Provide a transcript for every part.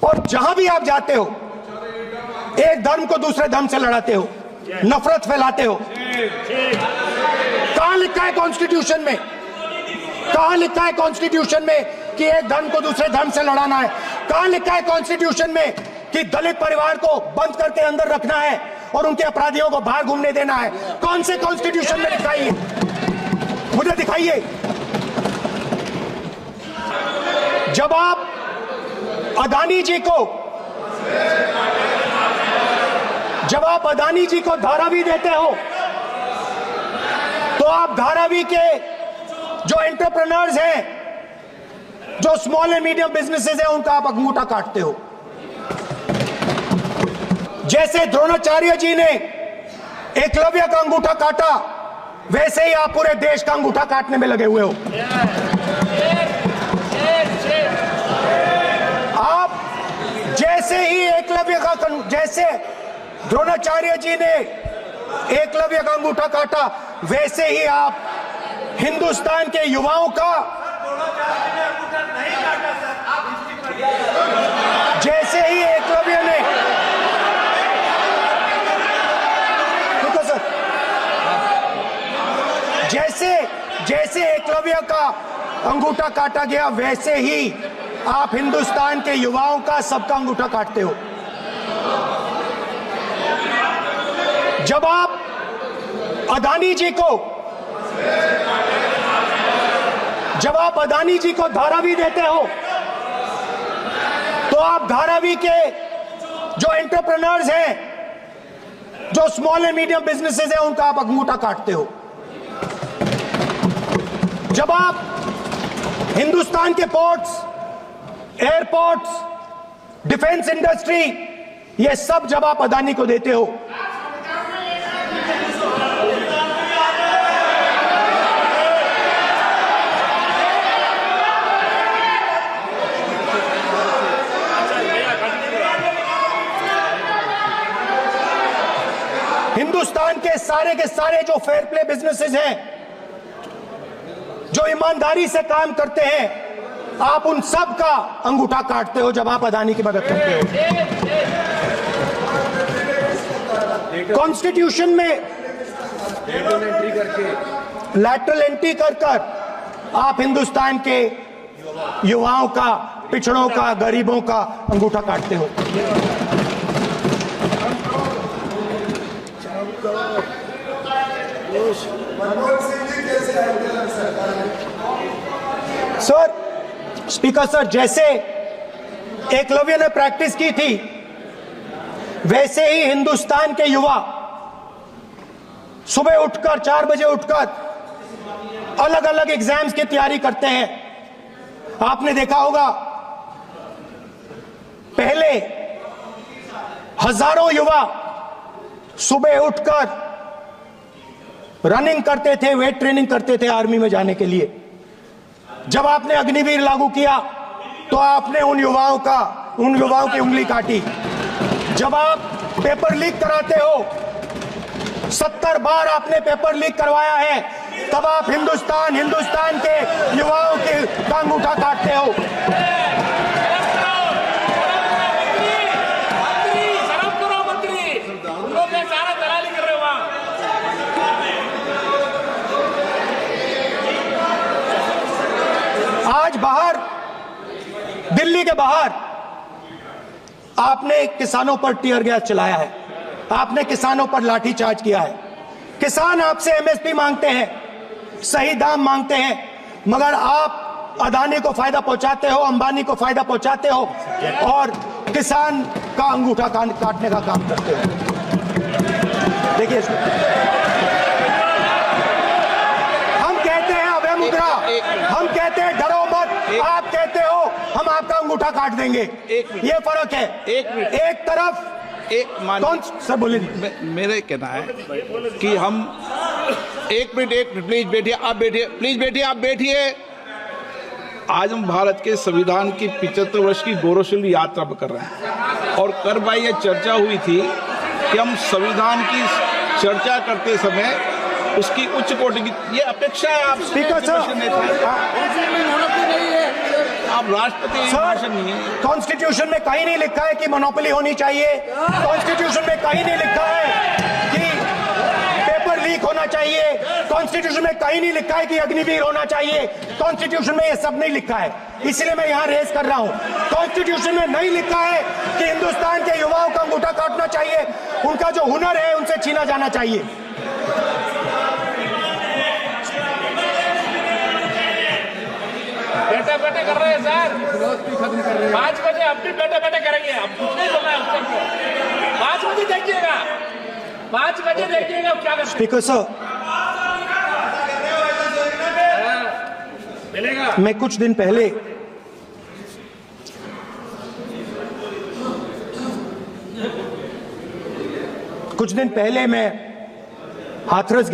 और जहां भी आप जाते हो एक धर्म को दूसरे धर्म से लड़ाते हो, नफरत फैलाते हो। कहां लिखा है कॉन्स्टिट्यूशन में, कहां लिखा है कॉन्स्टिट्यूशन में कि एक धर्म को दूसरे धर्म से लड़ाना है? कहां लिखा है कॉन्स्टिट्यूशन में कि दलित परिवार को बंद करके अंदर रखना है और उनके अपराधियों को बाहर घूमने देना है? कौन से कॉन्स्टिट्यूशन में लिखा है? मुझे दिखाइए। जब आप अदानी जी को धारावी देते हो तो आप धारावी के जो एंटरप्रेन्योर्स हैं, जो स्मॉल एंड मीडियम बिजनेसेस हैं, उनका आप अंगूठा काटते हो। जैसे द्रोणाचार्य जी ने एकलव्य का अंगूठा काटा, वैसे ही आप पूरे देश का अंगूठा काटने में लगे हुए हो। आप जैसे ही जैसे द्रोणाचार्य जी ने एकलव्य का अंगूठा काटा, वैसे ही आप हिंदुस्तान के युवाओं का, जैसे ही एकलव्य ने, जैसे एकलव्य का अंगूठा काटा गया, वैसे ही आप हिंदुस्तान के युवाओं का, सबका अंगूठा काटते हो। जब आप अदानी जी को धारावी देते हो तो आप धारावी के जो एंटरप्रेन्योर्स हैं, जो स्मॉल एंड मीडियम बिजनेसेस हैं, उनका आप अंगूठा काटते हो। जब आप हिंदुस्तान के पोर्ट्स, एयरपोर्ट्स, डिफेंस इंडस्ट्री, ये सब जब आप अदानी को देते हो, हिंदुस्तान के सारे जो फेयर प्ले बिजनेसेस हैं, जो ईमानदारी से काम करते हैं, आप उन सब का अंगूठा काटते हो जब आप अदानी की मदद करते हो। कॉन्स्टिट्यूशन में लैटरल एंट्री कर आप हिंदुस्तान के युवाओं का, पिछड़ों का, गरीबों का अंगूठा काटते हो। सर, स्पीकर सर, जैसे एकलव्य ने प्रैक्टिस की थी, वैसे ही हिंदुस्तान के युवा सुबह उठकर 4 बजे उठकर अलग अलग एग्जाम्स की तैयारी करते हैं। आपने देखा होगा, पहले हजारों युवा सुबह उठकर रनिंग करते थे, वेट ट्रेनिंग करते थे आर्मी में जाने के लिए। जब आपने अग्निवीर लागू किया तो आपने उन युवाओं की उंगली काटी। जब आप पेपर लीक कराते हो, 70 बार आपने पेपर लीक करवाया है, तब आप हिंदुस्तान के युवाओं के अंगूठा काटते हो। आज बाहर, दिल्ली के बाहर आपने किसानों पर टीयर गैस चलाया है, आपने किसानों पर लाठीचार्ज किया है। किसान आपसे एमएसपी मांगते हैं, सही दाम मांगते हैं, मगर आप अदानी को फायदा पहुंचाते हो, अंबानी को फायदा पहुंचाते हो और किसान का अंगूठा काटने का काम करते हो। देखिए, हम कहते हैं अभय मुद्रा, हम कहते हैं डरो मत, आप कहते हो हम आपका अंगूठा काट देंगे। ये फर्क है। एक तरफ कौन सर बोले, मेरे कहना है कि हम एक मिनट प्लीज बैठिए, आप बैठिए, प्लीज बैठिए, आप बैठिए। आज हम भारत के संविधान की 75 वर्ष की गौरवशाली यात्रा कर रहे हैं और कर भाई ये चर्चा हुई थी कि हम संविधान की चर्चा करते समय उसकी उच्च कोटि की ये अपेक्षा है। आप स्पीकर साहब, आप राष्ट्रपति भाषण नहीं है। कॉन्स्टिट्यूशन में कहीं नहीं लिखा है कि मोनोपोली होनी चाहिए। कॉन्स्टिट्यूशन में कहीं नहीं लिखा है कि पेपर लीक होना चाहिए। कॉन्स्टिट्यूशन में कहीं नहीं लिखा है कि अग्निवीर होना चाहिए। कॉन्स्टिट्यूशन में ये सब नहीं लिखा है, इसलिए मैं यहां रेस कर रहा हूं। कॉन्स्टिट्यूशन में नहीं लिखा है कि हिंदुस्तान के युवाओं का अंगूठा काटना चाहिए, उनका जो हुनर है उनसे छीना जाना चाहिए। बैठे बैठे कर रहे हैं सर, 5 बजे अब भी बैठे बैठे करेंगे। अब कुछ नहीं बोलना है उसको। 5 बजे देखिएगा, 5 बजे देखिएगा क्या करते स्पीकर सर, मिलेगा। मैं कुछ दिन पहले मैं हाथरस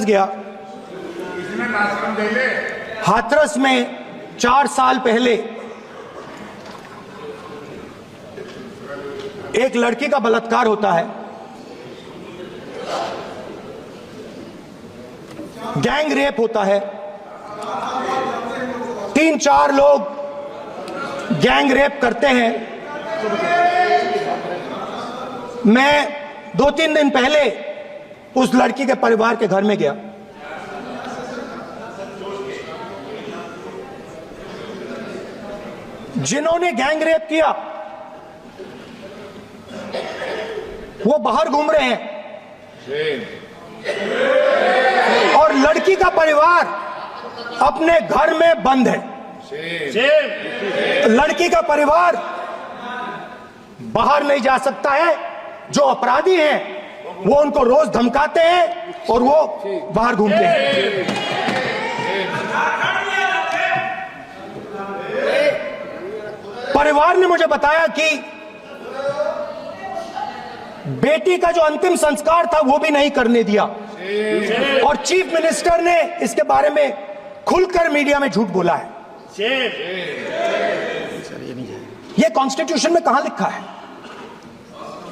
गया। हाथरस में 4 साल पहले एक लड़की का बलात्कार होता है। गैंग रेप होता है। 3-4 लोग गैंग रेप करते हैं। मैं 2-3 दिन पहले उस लड़की के परिवार के घर में गया। जिन्होंने गैंग रेप किया वो बाहर घूम रहे हैं और लड़की का परिवार अपने घर में बंद है। लड़की का परिवार बाहर नहीं जा सकता है। जो अपराधी हैं वो उनको रोज धमकाते हैं और वो बाहर घूमते हैं। परिवार ने मुझे बताया कि बेटी का जो अंतिम संस्कार था वो भी नहीं करने दिया और चीफ मिनिस्टर ने इसके बारे में खुलकर मीडिया में झूठ बोला है। ये कॉन्स्टिट्यूशन में कहां लिखा है?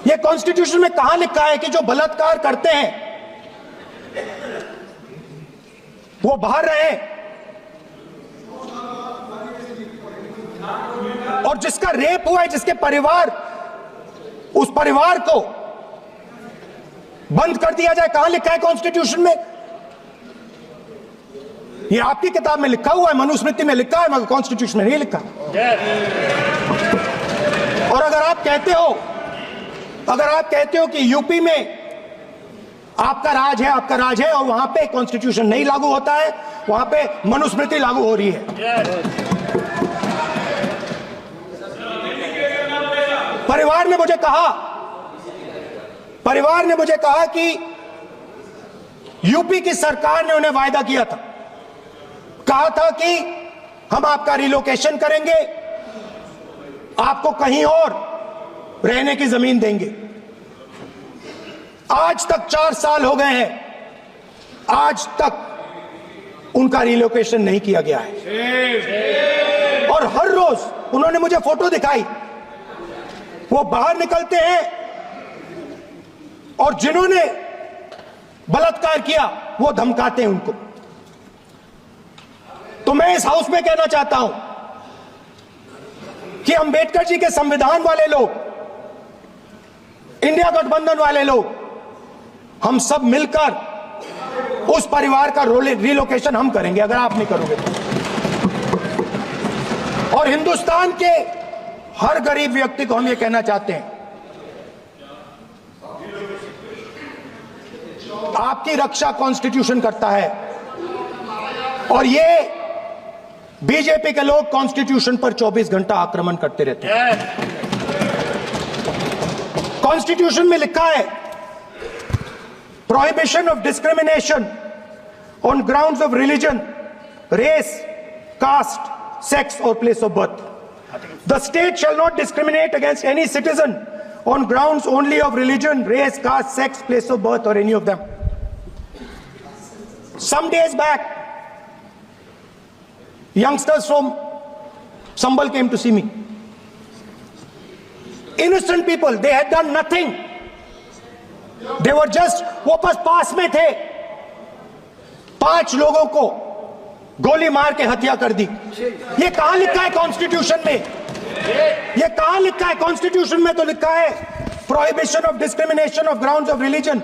ये कॉन्स्टिट्यूशन में कहां लिखा है कि जो बलात्कार करते हैं वो बाहर रहे और जिसका रेप हुआ है, जिसके परिवार, उस परिवार को बंद कर दिया जाए? कहां लिखा है कॉन्स्टिट्यूशन में? ये आपकी किताब में लिखा हुआ है, मनुस्मृति में लिखा है, मगर कॉन्स्टिट्यूशन में नहीं लिखा। और अगर आप कहते हो कि यूपी में आपका राज है और वहां पे कॉन्स्टिट्यूशन नहीं लागू होता है, वहां पे मनुस्मृति लागू हो रही है। परिवार ने मुझे कहा कि यूपी की सरकार ने उन्हें वायदा किया था, कहा था कि हम आपका रिलोकेशन करेंगे, आपको कहीं और रहने की जमीन देंगे। आज तक 4 साल हो गए हैं, आज तक उनका रिलोकेशन नहीं किया गया है। और हर रोज उन्होंने मुझे फोटो दिखाई, वो बाहर निकलते हैं और जिन्होंने बलात्कार किया वो धमकाते हैं उनको। तो मैं इस हाउस में कहना चाहता हूं कि अंबेडकर जी के संविधान वाले लोग, इंडिया गठबंधन वाले लोग, हम सब मिलकर उस परिवार का रिलोकेशन हम करेंगे अगर आप नहीं करोगे तो। और हिंदुस्तान के हर गरीब व्यक्ति को हम ये कहना चाहते हैं, आपकी रक्षा कॉन्स्टिट्यूशन करता है और ये बीजेपी के लोग कॉन्स्टिट्यूशन पर 24 घंटा आक्रमण करते रहते हैं। कॉन्स्टिट्यूशन में लिखा है prohibition of discrimination on grounds of religion, race, caste, sex और place of birth. The state shall not discriminate against any citizen on grounds only of religion, race, caste, sex, place of birth or any of them. Some days back, youngsters from Sambal came to see me. Innocent people, they had done nothing. They were just, वो बस पास में थे, 5 लोगों को गोली मार के हत्या कर दी। ये कहां लिखा है कॉन्स्टिट्यूशन में? ये कहां लिखा है? कॉन्स्टिट्यूशन में तो लिखा है prohibition of discrimination of grounds of religion.